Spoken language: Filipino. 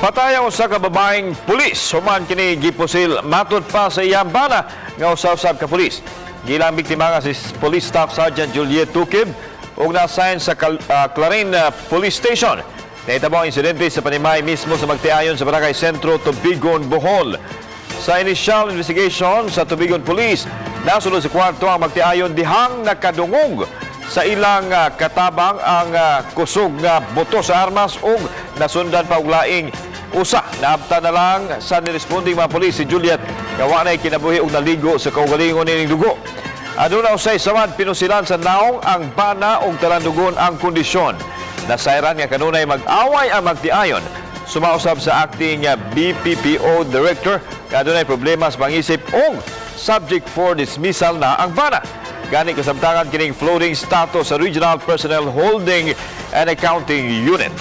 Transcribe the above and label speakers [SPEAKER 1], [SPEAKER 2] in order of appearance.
[SPEAKER 1] Patay ang usa ka babaeng pulis. Human kini gipusil matud pa sa iyang bana nga usab-usab ka pulis. Gilang biktima nga si Police Staff Sergeant Juliet Tukib ug na-assign sa Clarin Police Station. Nahitabo ang insidente sa Panimay mismo sa Magtiayon sa Barangay Sentro, Tubigon, Bohol. Sa initial investigation sa Tubigon Police, nasulod sa kwarto ang Magtiayon dihang nakadungog sa ilang katabang ang kusog nga buto sa armas ug nasundan pa og laing usa. Naabta na lang sa niresponding mga polis si Juliet nga wa nay kinabuhi og naligo sa kaugalingon ining dugo. Aduna usay samad pinusilan sa naong ang bana ug talandugon ang kondisyon. Nasayran nga kanunay mag-away ang Magtiayon. Sumausab sa acting BPPO Director nga adunay problema sa pangisip ug subject for dismissal na ang bana. Gani kasamtangan kining floating status sa Regional Personnel Holding and Accounting Unit.